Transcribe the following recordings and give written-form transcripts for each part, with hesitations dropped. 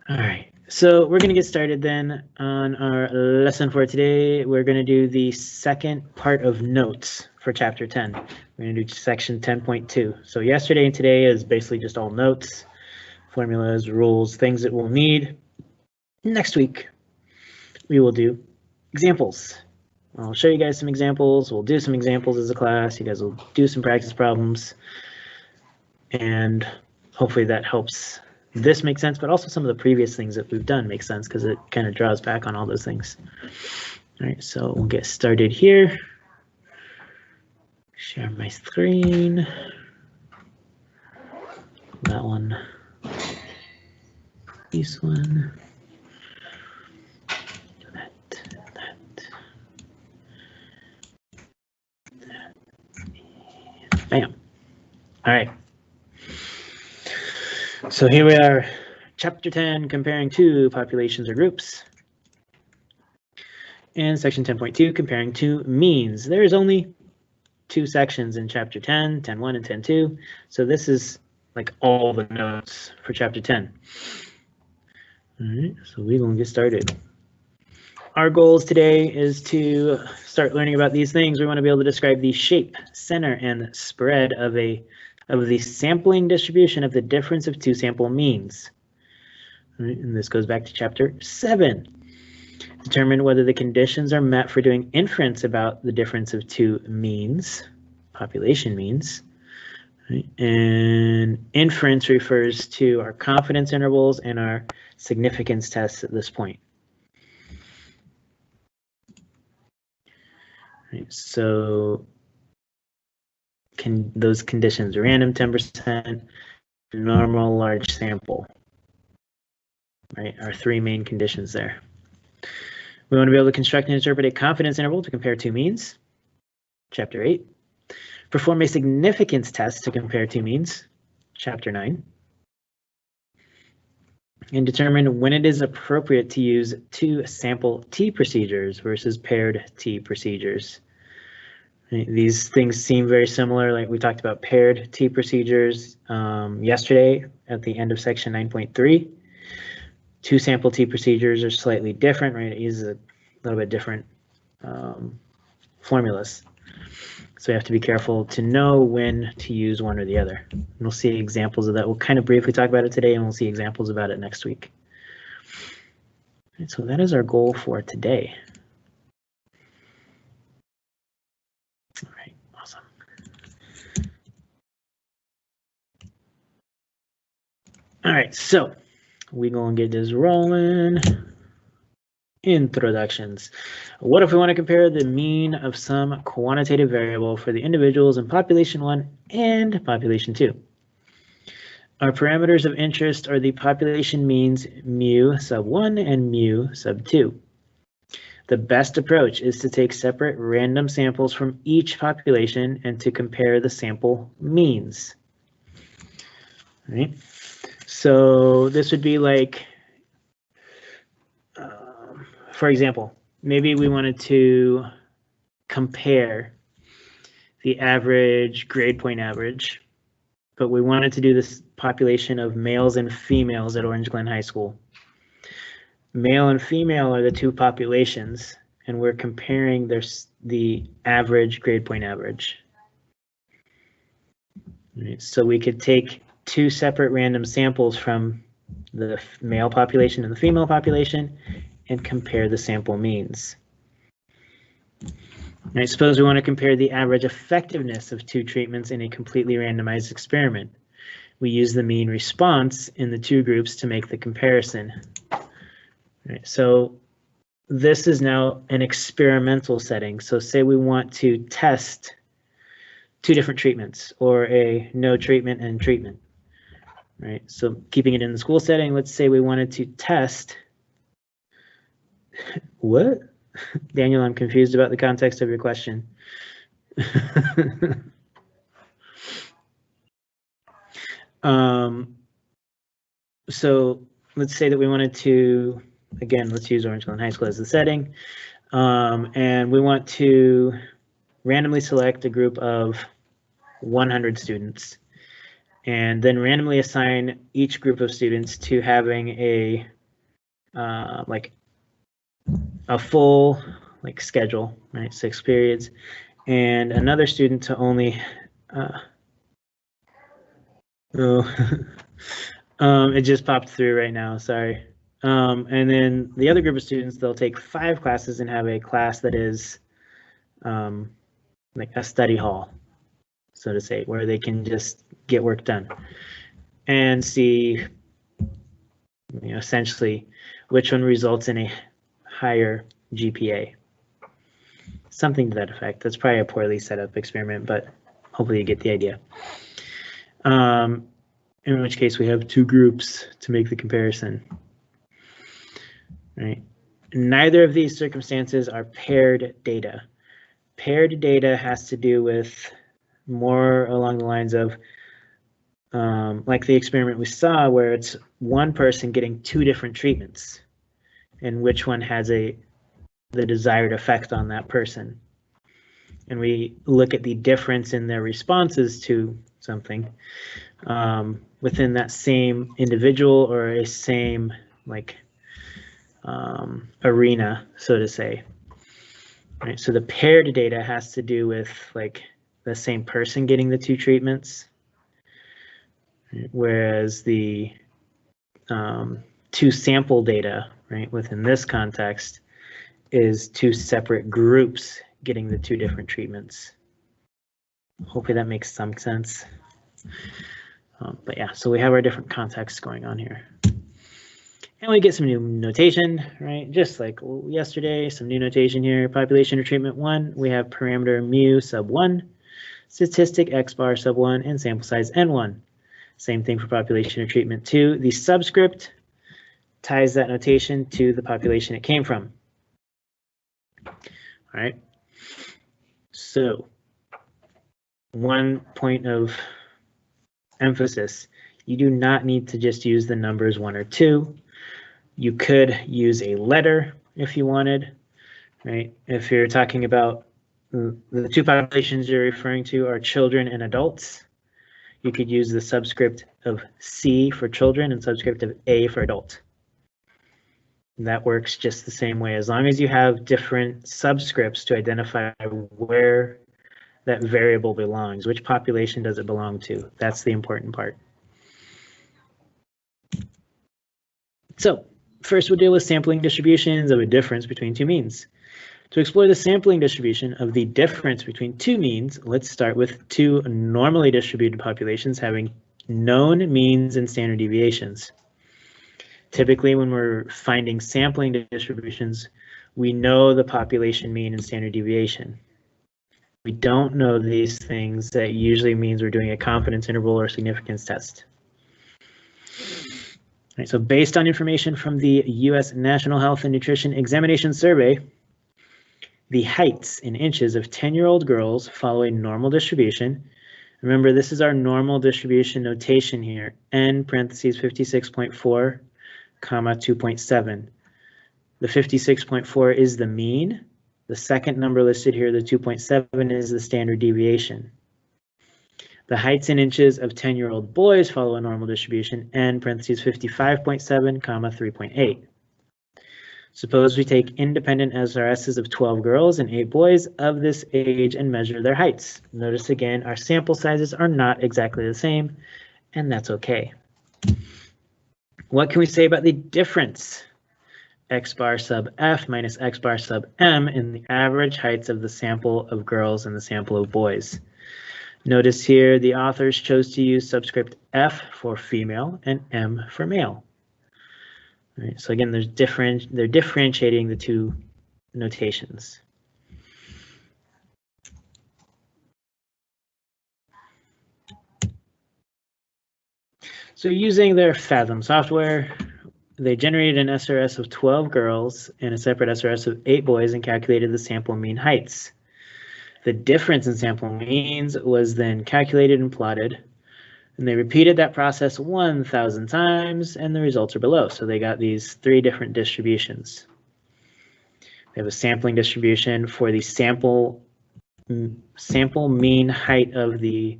All right, so we're going to get started then on our lesson for today. We're going to do the second part of notes for chapter 10. We're going to do section 10.2. So yesterday and today is basically just all notes, formulas, rules, things that we'll need. Next week, we will do examples. I'll show you guys some examples. We'll do some examples as a class. You guys will do some practice problems. And hopefully that helps this make sense, but also some of the previous things that we've done make sense because it kind of draws back on all those things. All right, so we'll get started here. Share my screen. That one. This one. Bam. All right. So here we are, chapter 10, comparing two populations or groups. And section 10.2, comparing two means. There's only two sections in chapter 10, 10.1 and 10.2. So this is like all the notes for chapter 10. All right, so we're going to get started. Our goals today is to start learning about these things. We want to be able to describe the shape, center, and spread of the sampling distribution of the difference of two sample means. All right, and this goes back to chapter 7. Determine whether the conditions are met for doing inference about the difference of two means, population means. Right? And inference refers to our confidence intervals and our significance tests at this point. Right, so those conditions, random 10%, normal large sample, right, are three main conditions there. We want to be able to construct and interpret a confidence interval to compare two means, chapter 8. Perform a significance test to compare two means, chapter 9. And determine when it is appropriate to use two sample T procedures versus paired T procedures. These things seem very similar, like we talked about paired T procedures yesterday at the end of section 9.3. Two sample T procedures are slightly different, right? It uses a little bit different formulas. So we have to be careful to know when to use one or the other. And we'll see examples of that. We'll kind of briefly talk about it today, and we'll see examples about it next week. And so that is our goal for today. All right, awesome. All right, so we're going to get this rolling. Introductions. What if we want to compare the mean of some quantitative variable for the individuals in population 1 and population 2? Our parameters of interest are the population means mu sub 1 and mu sub 2. The best approach is to take separate random samples from each population and to compare the sample means. All right. So this would be like, for example, maybe we wanted to compare the average grade point average, but we wanted to do this population of males and females at Orange Glen High School. Male and female are the two populations, and we're comparing the average grade point average. Right, so we could take two separate random samples from the male population and the female population and compare the sample means. I suppose we want to compare the average effectiveness of two treatments in a completely randomized experiment. We use the mean response in the two groups to make the comparison. Right, so this is now an experimental setting. So say we want to test two different treatments or a no treatment and treatment. Right, so keeping it in the school setting, let's say we wanted to test. What? Daniel, I'm confused about the context of your question. So let's say that we wanted to, again, let's use Orange Glen High School as the setting, and we want to randomly select a group of 100 students and then randomly assign each group of students to having a like a full like schedule, right? 6 periods, and another student to only it just popped through right now, sorry. And then the other group of students, they'll take 5 classes and have a class that is like a study hall, so to say, where they can just get work done and see, essentially which one results in a higher GPA. Something to that effect. That's probably a poorly set up experiment, but hopefully you get the idea. In which case we have 2 groups to make the comparison. Right? Neither of these circumstances are paired data. Paired data has to do with more along the lines of like the experiment we saw where it's one person getting 2 different treatments and which one has the desired effect on that person. And we look at the difference in their responses to something within that same individual or a same like arena, so to say. Right, so the paired data has to do with like the same person getting the 2 treatments, whereas the 2 sample data, right, within this context is 2 separate groups getting the 2 different treatments. Hopefully that makes some sense. But yeah, so we have our different contexts going on here. And we get some new notation, right? Just like yesterday, some new notation here. Population or treatment 1, we have parameter mu sub 1, statistic x bar sub 1, and sample size n1. Same thing for population or treatment 2. The subscript ties that notation to the population it came from. All right. So one point of emphasis, you do not need to just use the numbers 1 or 2. You could use a letter if you wanted, right? If you're talking about the 2 populations you're referring to are children and adults, you could use the subscript of C for children and subscript of A for adult. And that works just the same way, as long as you have different subscripts to identify where that variable belongs. Which population does it belong to? That's the important part. So first we'll deal with sampling distributions of a difference between 2 means. To explore the sampling distribution of the difference between 2 means, let's start with 2 normally distributed populations having known means and standard deviations. Typically, when we're finding sampling distributions, we know the population mean and standard deviation. We don't know these things. That usually means we're doing a confidence interval or significance test. All right, so based on information from the U.S. National Health and Nutrition Examination Survey, the heights in inches of 10-year-old girls follow a normal distribution. Remember, this is our normal distribution notation here, n parentheses 56.4, comma 2.7. The 56.4 is the mean. The second number listed here, the 2.7, is the standard deviation. The heights in inches of 10-year-old boys follow a normal distribution, n parentheses 55.7, comma 3.8. Suppose we take independent SRSs of 12 girls and 8 boys of this age and measure their heights. Notice again, our sample sizes are not exactly the same, and that's okay. What can we say about the difference? X bar sub F minus X bar sub M in the average heights of the sample of girls and the sample of boys. Notice here the authors chose to use subscript F for female and M for male. All right, so again, they're differentiating the 2 notations. So using their Fathom software, they generated an SRS of 12 girls and a separate SRS of 8 boys and calculated the sample mean heights. The difference in sample means was then calculated and plotted, and they repeated that process 1,000 times, and the results are below. So they got these 3 different distributions. They have a sampling distribution for the sample mean height of the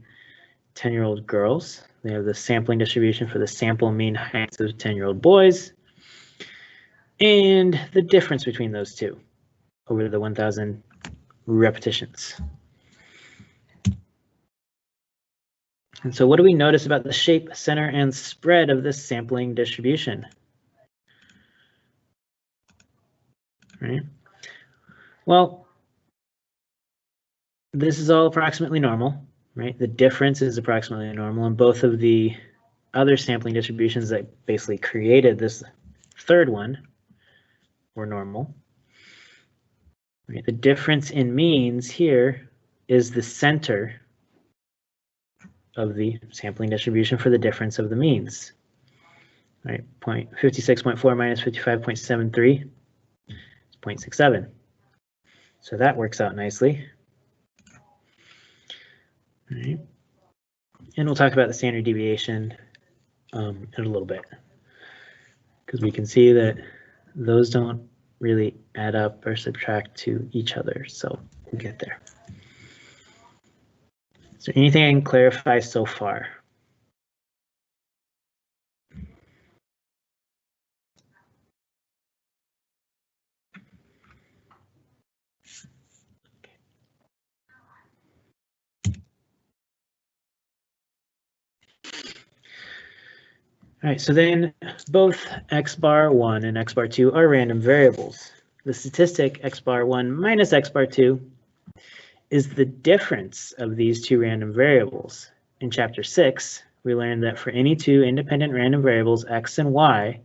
10-year-old girls. They have the sampling distribution for the sample mean heights of 10-year-old boys. and the difference between those two over the 1,000 repetitions. And so what do we notice about the shape, center, and spread of this sampling distribution? Right. Well, this is all approximately normal, right? The difference is approximately normal, and both of the other sampling distributions that basically created this third one were normal. Right? The difference in means here is the center of the sampling distribution for the difference of the means. Right, 56.4 minus 55.73 is 0.67. So that works out nicely. All right. And we'll talk about the standard deviation in a little bit, because we can see that those don't really add up or subtract to each other. So we'll get there. Is there anything I can clarify so far? All right, so then both x bar 1 and x bar 2 are random variables. The statistic x bar 1 minus x bar 2 is the difference of these two random variables. In chapter 6, we learned that for any two independent random variables, x and y,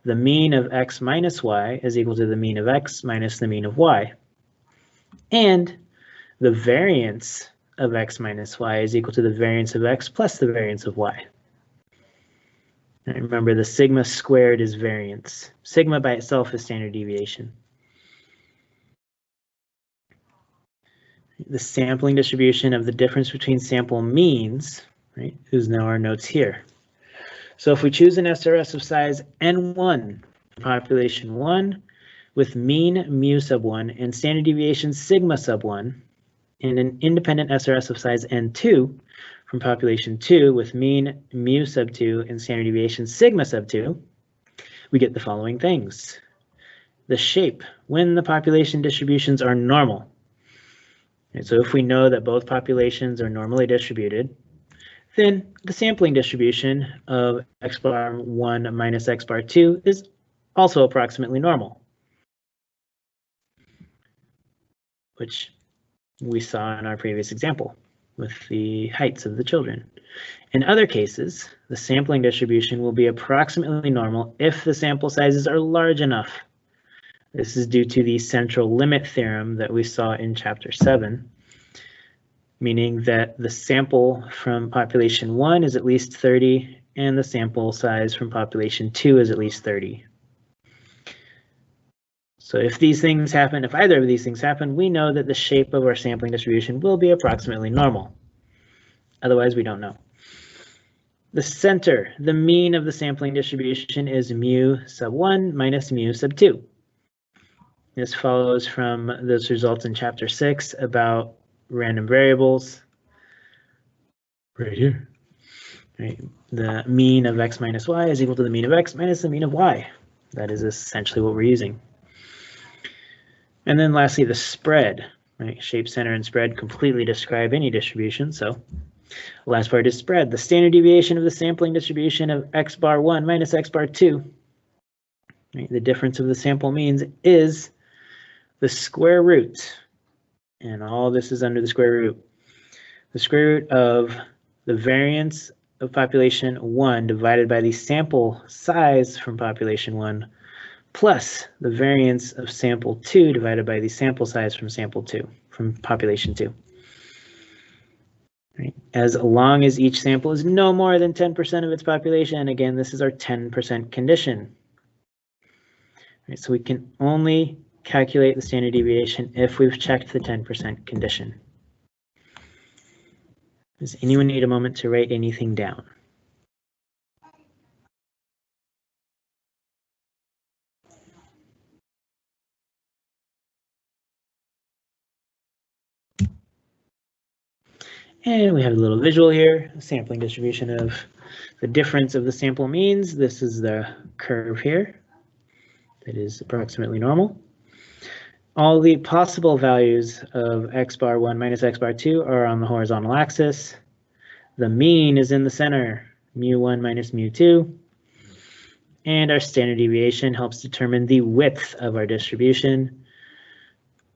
the mean of x minus y is equal to the mean of x minus the mean of y. And the variance of x minus y is equal to the variance of x plus the variance of y. And remember, the sigma squared is variance. Sigma by itself is standard deviation. The sampling distribution of the difference between sample means, right, is now our notes here. So if we choose an SRS of size N1 for population 1 with mean mu sub 1 and standard deviation sigma sub 1, and an independent SRS of size N2 from population 2 with mean mu sub 2 and standard deviation sigma sub 2, we get the following things. The shape when the population distributions are normal. And so if we know that both populations are normally distributed, then the sampling distribution of x bar 1 minus x bar 2 is also approximately normal, which we saw in our previous example with the heights of the children. In other cases, the sampling distribution will be approximately normal if the sample sizes are large enough. This is due to the central limit theorem that we saw in chapter 7, meaning that the sample from population 1 is at least 30 and the sample size from population 2 is at least 30. So if these things happen, if either of these things happen, we know that the shape of our sampling distribution will be approximately normal. Otherwise, we don't know. The center, the mean of the sampling distribution is mu sub 1 minus mu sub 2. This follows from those results in chapter 6 about random variables. Right here. Right. The mean of x minus y is equal to the mean of x minus the mean of y. That is essentially what we're using. And then lastly, the spread, right? Shape, center, and spread completely describe any distribution. So the last part is spread. The standard deviation of the sampling distribution of x bar 1 minus x bar 2. Right? The difference of the sample means is the square root. And all this is under the square root. The square root of the variance of population 1 divided by the sample size from population 1 plus the variance of sample 2 divided by the sample size from sample 2, from population 2. Right. As long as each sample is no more than 10% of its population, again, this is our 10% condition. Right, so we can only calculate the standard deviation if we've checked the 10% condition. Does anyone need a moment to write anything down? And we have a little visual here, sampling distribution of the difference of the sample means. This is the curve here. that is approximately normal. All the possible values of x bar 1 minus x bar 2 are on the horizontal axis. The mean is in the center, mu1 minus mu2. And our standard deviation helps determine the width of our distribution.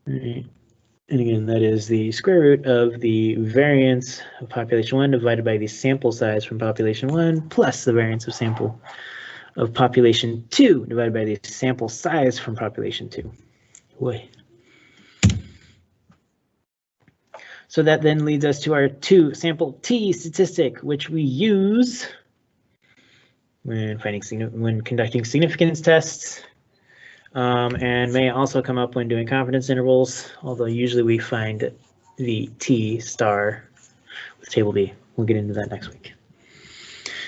All right. And again, that is the square root of the variance of population 1 divided by the sample size from population 1 plus the variance of sample of population 2 divided by the sample size from population 2. Boy. So that then leads us to our sample t statistic, which we use when conducting significance tests, and may also come up when doing confidence intervals, although usually we find the t star with table B. We'll get into that next week.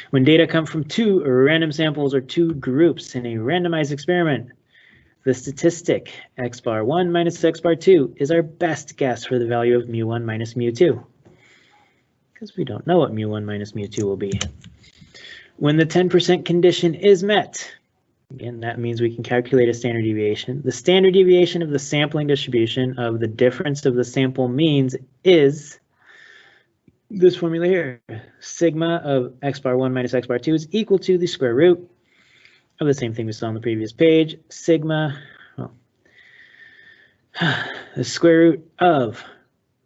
When data come from two random samples or two groups in a randomized experiment, the statistic x bar 1 minus x bar 2 is our best guess for the value of mu1 minus mu2, because we don't know what mu1 minus mu2 will be. When the 10% condition is met, again, that means we can calculate a standard deviation. The standard deviation of the sampling distribution of the difference of the sample means is this formula here. Sigma of x bar 1 minus x bar 2 is equal to the square root of the same thing we saw on the previous page. Sigma, well, the square root of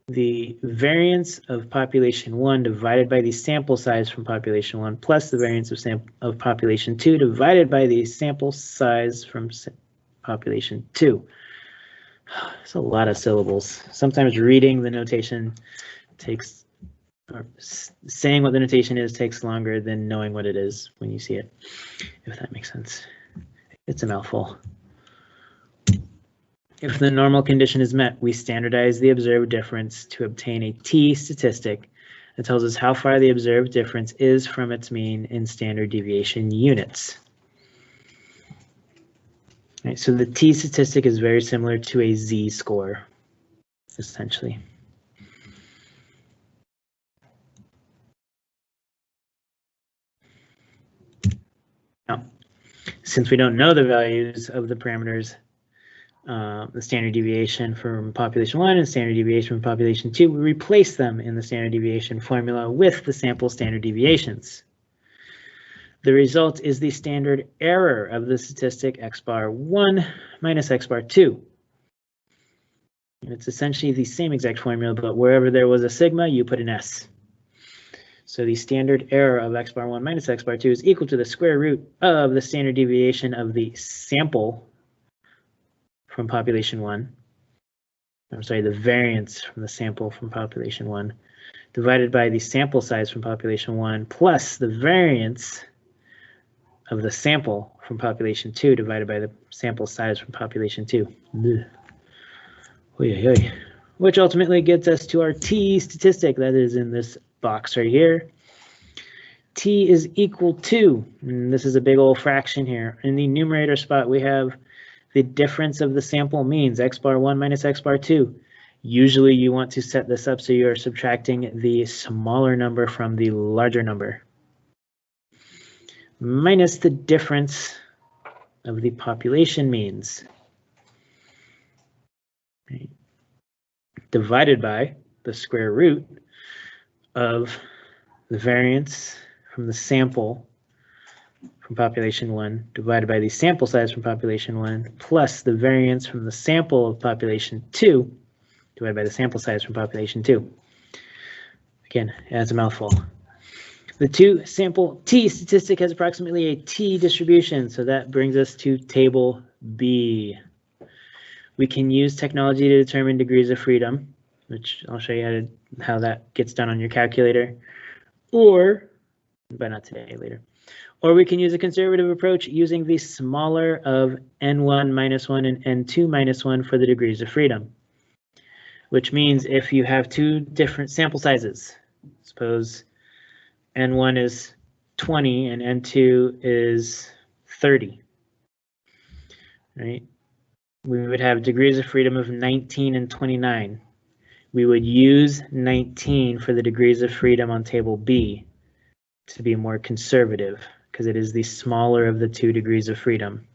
the variance of population 1 divided by the sample size from population 1 plus the variance of population 2 divided by the sample size from population 2. It's a lot of syllables. Sometimes reading the notation takes, or saying what the notation is takes longer than knowing what it is when you see it, if that makes sense. It's a mouthful. If the normal condition is met, we standardize the observed difference to obtain a t statistic that tells us how far the observed difference is from its mean in standard deviation units. All right, so the t statistic is very similar to a z-score, essentially. Now, since we don't know the values of the parameters, the standard deviation from population 1 and standard deviation from population 2, we replace them in the standard deviation formula with the sample standard deviations. The result is the standard error of the statistic x bar 1 minus x bar 2. And it's essentially the same exact formula, but wherever there was a sigma, you put an s. So the standard error of x bar 1 minus x bar 2 is equal to the square root of the standard deviation of the sample from population 1. I'm sorry, the variance from the sample from population 1 divided by the sample size from population 1 plus the variance of the sample from population 2 divided by the sample size from population 2. Which ultimately gets us to our t statistic that is in this box right here. T is equal to, and this is a big old fraction here, in the numerator spot we have the difference of the sample means, x bar 1 minus x bar 2. Usually you want to set this up so you are subtracting the smaller number from the larger number, minus the difference of the population means, right, divided by the square root of the variance from the sample from population 1 divided by the sample size from population 1 plus the variance from the sample of population 2 divided by the sample size from population 2. Again, that's a mouthful. The two sample t statistic has approximately a t distribution, so that brings us to table B. We can use technology to determine degrees of freedom, which I'll show you how that gets done on your calculator, or, but not today, later. Or we can use a conservative approach using the smaller of n1 minus 1 and n2 minus 1 for the degrees of freedom, which means if you have two different sample sizes, suppose n1 is 20 and n2 is 30, right? We would have degrees of freedom of 19 and 29. We would use 19 for the degrees of freedom on table B to be more conservative, because it is the smaller of the two degrees of freedom.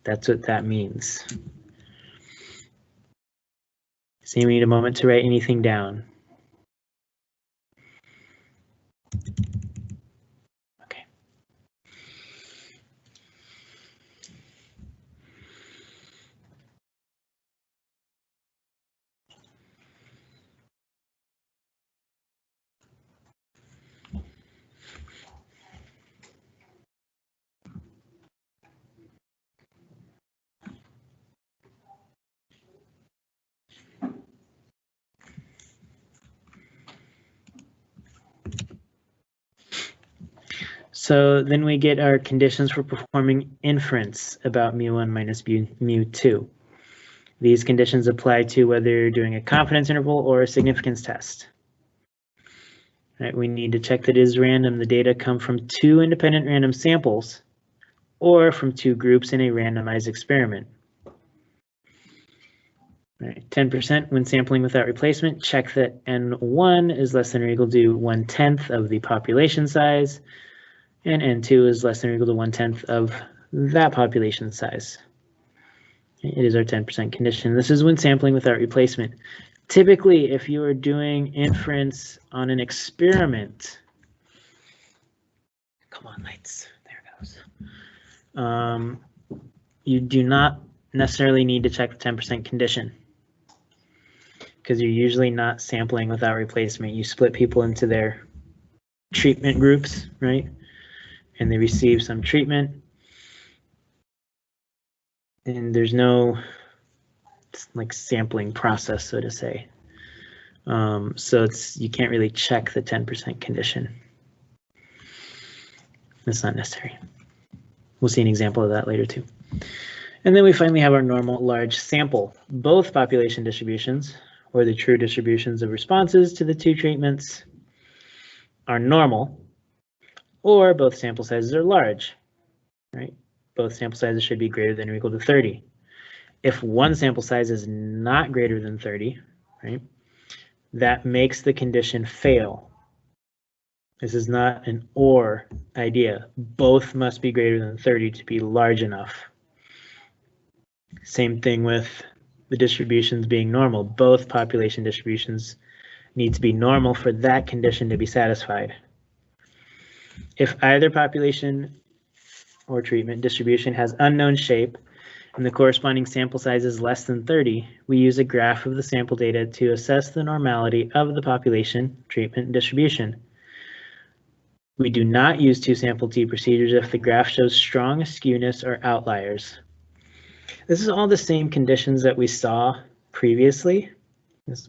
That's what that means. So you need a moment to write anything down. Okay. So then we get our conditions for performing inference about mu1 minus mu2. These conditions apply to whether you're doing a confidence interval or a significance test. Right, we need to check that it is random. The data come from 2 independent random samples or from 2 groups in a randomized experiment. Right, 10% when sampling without replacement, check that N1 is less than or equal to 1/10 of the population size, and N2 is less than or equal to 1/10 of that population size. It is our 10% condition. This is when sampling without replacement. Typically, if you are doing inference on an experiment, come on, lights, there it goes. You do not necessarily need to check the 10% condition because you're usually not sampling without replacement. You split people into their treatment groups, right? And they receive some treatment. And there's no like sampling process, so to say. So you can't really check the 10% condition. That's not necessary. We'll see an example of that later too. And then we finally have our normal large sample. Both population distributions, or the true distributions of responses to the 2 treatments, are normal, or both sample sizes are large, right? Both sample sizes should be greater than or equal to 30. If one sample size is not greater than 30, right, that makes the condition fail. This is not an or idea. Both must be greater than 30 to be large enough. Same thing with the distributions being normal. Both population distributions need to be normal for that condition to be satisfied. If either population or treatment distribution has unknown shape and the corresponding sample size is less than 30, we use a graph of the sample data to assess the normality of the population treatment distribution. We do not use 2 sample t procedures if the graph shows strong skewness or outliers. This is all the same conditions that we saw previously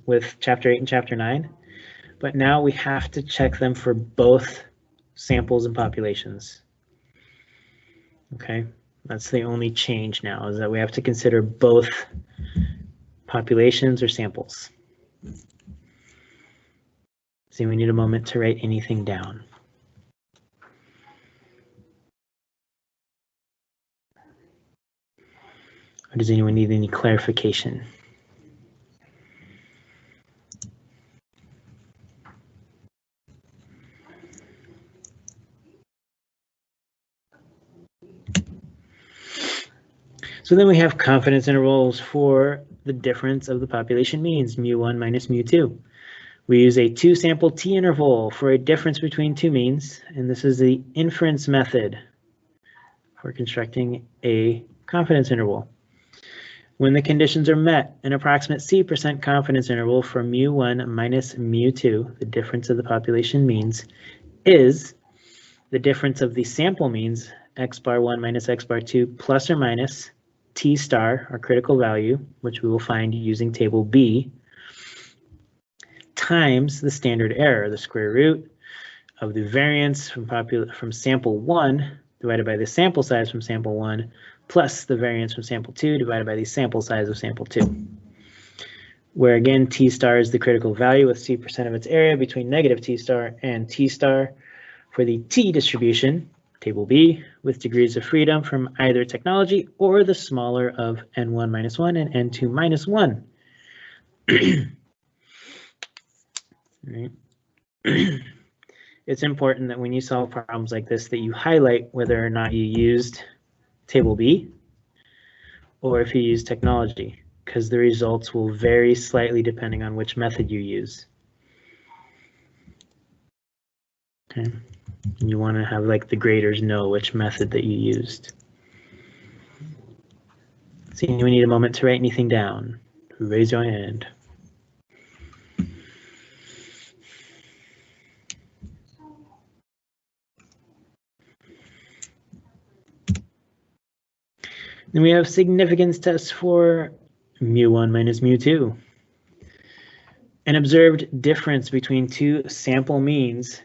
with chapter 8 and chapter 9, but now we have to check them for both samples and populations. Okay, that's the only change now, is that we have to consider both populations or samples. See, we need a moment to write anything down. Or does anyone need any clarification? So then we have confidence intervals for the difference of the population means, mu1 minus mu2. We use a 2 sample t interval for a difference between 2 means, and this is the inference method for constructing a confidence interval. When the conditions are met, an approximate C% confidence interval for mu1 minus mu2, the difference of the population means, is the difference of the sample means, x bar 1 minus x bar 2 plus or minus t star, our critical value, which we will find using table B, times the standard error, the square root of the variance from sample 1 divided by the sample size from sample 1 plus the variance from sample 2 divided by the sample size of sample 2. Where again, t star is the critical value with C% of its area between negative t star and t star for the t distribution, table B, with degrees of freedom from either technology or the smaller of n1 minus 1 and n2 minus 1. Right. It's important that when you solve problems like this that you highlight whether or not you used table B or if you use technology, because the results will vary slightly depending on which method you use. Okay, and you want to have like the graders know which method that you used. So we need a moment to write anything down. Raise your hand. Then we have significance tests for mu1 minus mu2. An observed difference between two sample means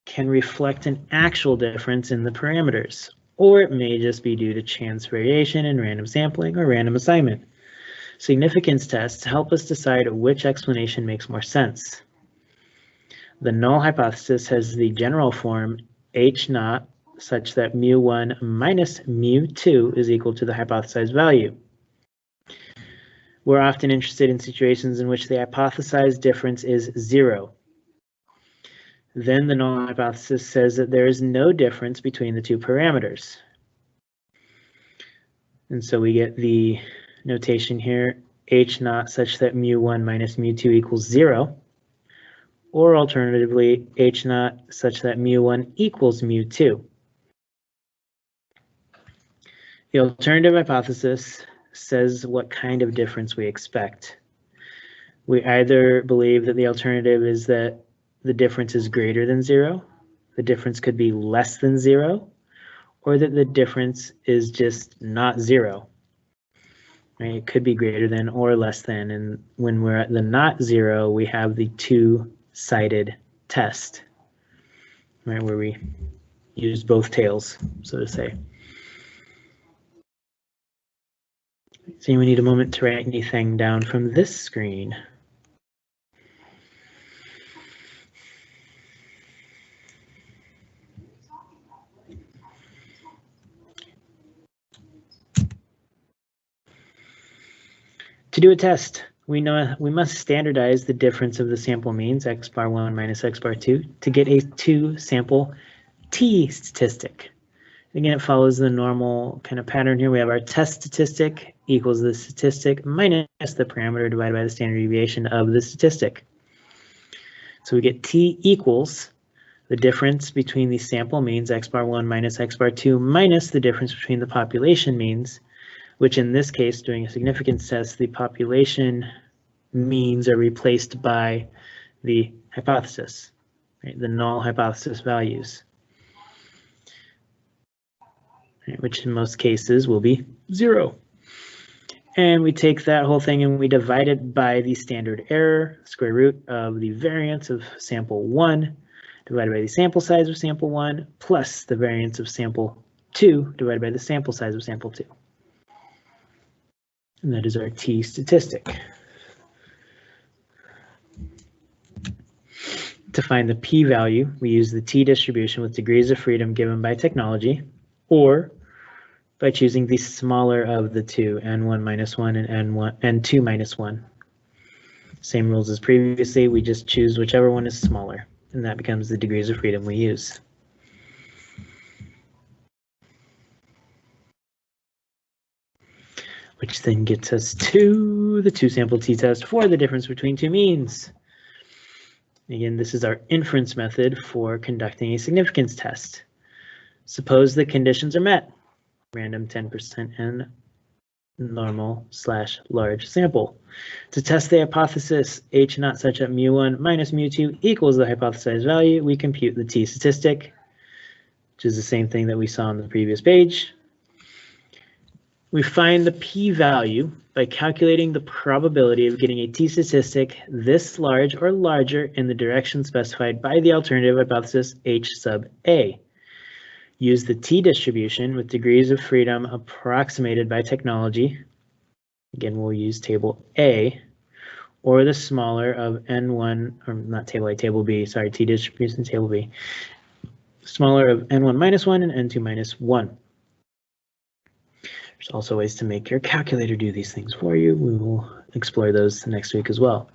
can reflect an actual difference in the parameters, or it may just be due to chance variation in random sampling or random assignment. Significance tests help us decide which explanation makes more sense. The null hypothesis has the general form H0 such that mu1 minus mu2 is equal to the hypothesized value. We're often interested in situations in which the hypothesized difference is 0. Then the null hypothesis says that there is no difference between the two parameters. And so we get the notation here, H0 such that mu1 minus mu2 equals 0. Or alternatively, H0 such that mu1 equals mu2. The alternative hypothesis says what kind of difference we expect. We either believe that the alternative is that the difference is greater than 0, the difference could be less than 0, or that the difference is just not 0. Right? It could be greater than or less than, and when we're at the not 0, we have the two-sided test, right, where we use both tails, so to say. So we need a moment to write anything down from this screen. To do a test, we know we must standardize the difference of the sample means, x bar 1 minus x bar 2, to get a two-sample t statistic. Again, it follows the normal kind of pattern here. We have our test statistic equals the statistic minus the parameter divided by the standard deviation of the statistic. So we get t equals the difference between the sample means, x bar 1 minus x bar 2, minus the difference between the population means, which in this case, during a significance test, the population means are replaced by the hypothesis, right, the null hypothesis values, right, which in most cases will be 0. And we take that whole thing and we divide it by the standard error, square root of the variance of sample 1 divided by the sample size of sample 1 plus the variance of sample 2 divided by the sample size of sample 2. And that is our t statistic. To find the p-value, we use the t distribution with degrees of freedom given by technology, or by choosing the smaller of the two, n1 minus 1 and n2 minus 1. Same rules as previously, we just choose whichever one is smaller, and that becomes the degrees of freedom we use. Which then gets us to the two-sample t-test for the difference between two means. Again, this is our inference method for conducting a significance test. Suppose the conditions are met. Random 10% and normal / large sample. To test the hypothesis H not such that mu1 minus mu2 equals the hypothesized value, we compute the t statistic, which is the same thing that we saw on the previous page. We find the p-value by calculating the probability of getting a t statistic this large or larger in the direction specified by the alternative hypothesis H sub A. Use the t distribution with degrees of freedom approximated by technology. Again, we'll use table A, or the smaller of n1, or not table A, table B, sorry, t distribution table B. Smaller of n1 minus 1 and n2 minus 1. There's also ways to make your calculator do these things for you. We will explore those next week as well.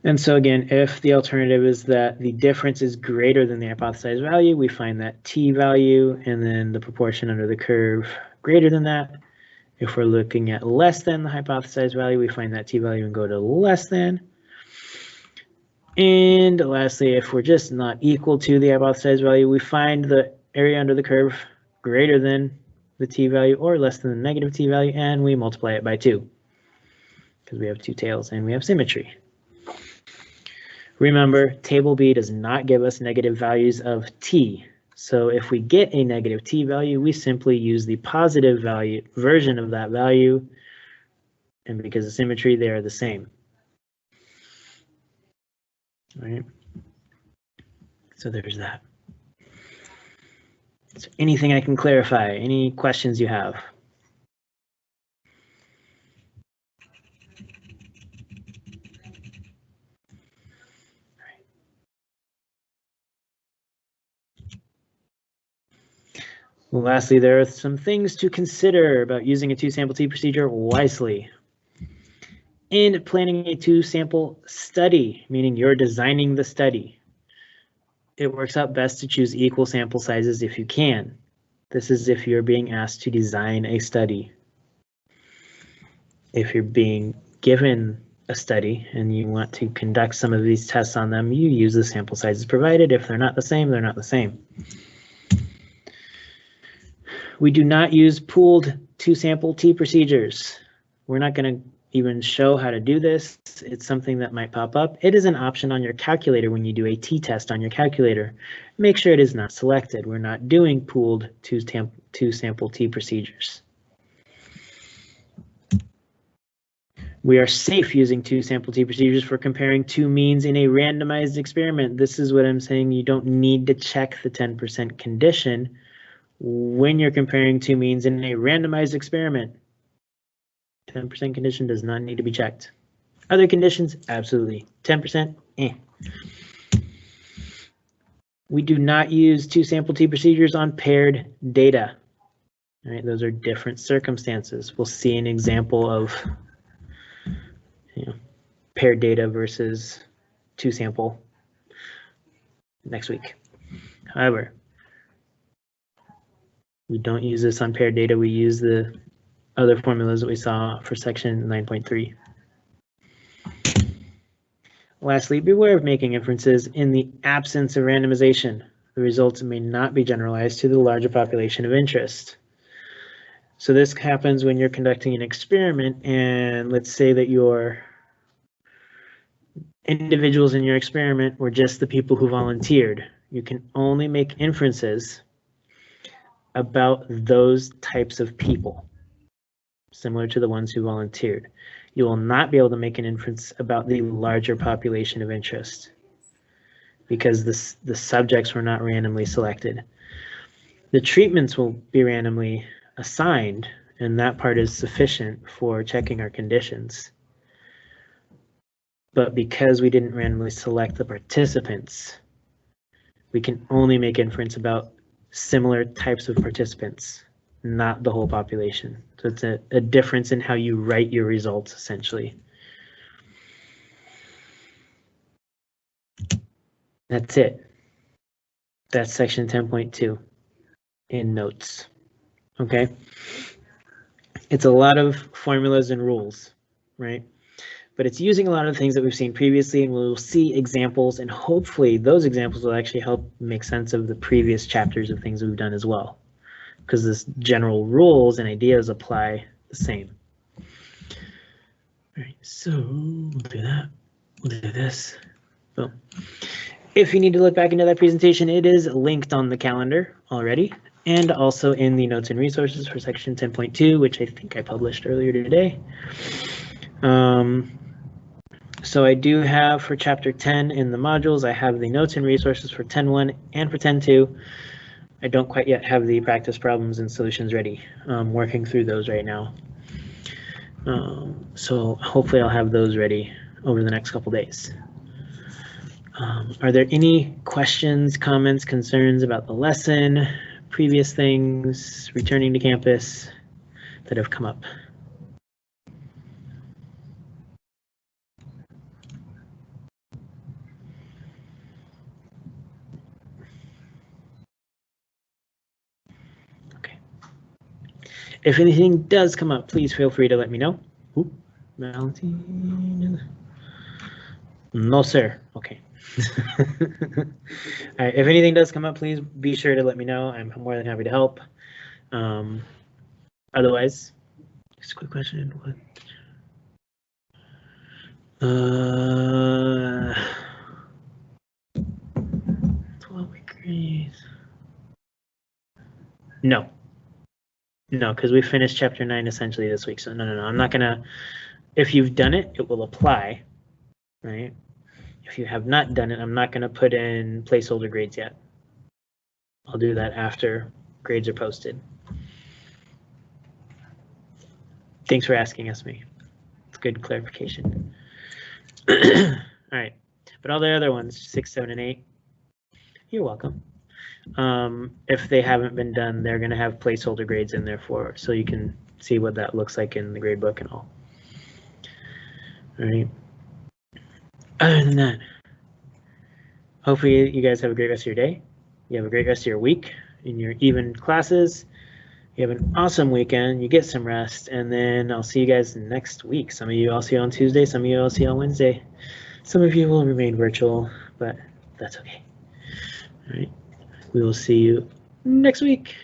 And so again, if the alternative is that the difference is greater than the hypothesized value, we find that t value and then the proportion under the curve greater than that, If we're looking at less than the hypothesized value, we find that t-value and go to less than. And lastly, if we're just not equal to the hypothesized value, we find the area under the curve greater than the t-value or less than the negative t-value, and we multiply it by 2 because we have 2 tails and we have symmetry. Remember, table B does not give us negative values of t. So if we get a negative t-value, we simply use the positive value version of that value, and because of symmetry, they are the same. All right. So there's that. Is there anything I can clarify? Any questions you have? Well, lastly, there are some things to consider about using a 2-sample t procedure wisely. In planning a 2-sample study, meaning you're designing the study, it works out best to choose equal sample sizes if you can. This is if you're being asked to design a study. If you're being given a study and you want to conduct some of these tests on them, you use the sample sizes provided. If they're not the same, they're not the same. We do not use pooled 2-sample t procedures. We're not going to even show how to do this. It's something that might pop up. It is an option on your calculator when you do a t-test on your calculator. Make sure it is not selected. We're not doing pooled 2-sample t procedures. We are safe using 2-sample t procedures for comparing 2 means in a randomized experiment. This is what I'm saying. You don't need to check the 10% condition when you're comparing 2 means in a randomized experiment. 10% condition does not need to be checked. Other conditions, absolutely. 10%, We do not use 2-sample t procedures on paired data. All right, those are different circumstances. We'll see an example of paired data versus 2-sample next week. However, we don't use this on paired data. We use the other formulas that we saw for section 9.3. Lastly, beware of making inferences in the absence of randomization. The results may not be generalized to the larger population of interest. So this happens when you're conducting an experiment, and let's say that your individuals in your experiment were just the people who volunteered. You can only make inferences about those types of people, similar to the ones who volunteered. You will not be able to make an inference about the larger population of interest because the subjects were not randomly selected. The treatments will be randomly assigned, and that part is sufficient for checking our conditions. But because we didn't randomly select the participants, we can only make inference about similar types of participants, not the whole population. So it's a difference in how you write your results, essentially. That's it. That's section 10.2 in notes. Okay. It's a lot of formulas and rules, right? But it's using a lot of the things that we've seen previously, and we'll see examples, and hopefully those examples will actually help make sense of the previous chapters of things we've done as well, because this general rules and ideas apply the same. All right, so we'll do that. We'll do this. Boom. If you need to look back into that presentation, it is linked on the calendar already, and also in the notes and resources for section 10.2, which I think I published earlier today. So I do have for chapter 10 in the modules, I have the notes and resources for 10.1 and for 10.2. I don't quite yet have the practice problems and solutions ready. I'm working through those right now. So hopefully I'll have those ready over the next couple days. Are there any questions, comments, concerns about the lesson, previous things, returning to campus that have come up? If anything does come up, please feel free to let me know. Ooh, Valentine. No, sir. Okay. All right, if anything does come up, please be sure to let me know. I'm more than happy to help. Otherwise, just a quick question. What? 12-week grades. No, because we finished chapter 9 essentially this week. So no. I'm not gonna. If you've done it, it will apply, right? If you have not done it, I'm not gonna put in placeholder grades yet. I'll do that after grades are posted. Thanks for asking, Esme. It's good clarification. All right, but all the other ones, 6, 7, and 8, you're welcome. If they haven't been done, they're going to have placeholder grades in there for, so you can see what that looks like in the grade book and all. All right. Other than that, hopefully you guys have a great rest of your day. You have a great rest of your week in your even classes. You have an awesome weekend. You get some rest, and then I'll see you guys next week. Some of you I'll see on Tuesday. Some of you I'll see on Wednesday. Some of you will remain virtual, but that's okay. All right. We will see you next week.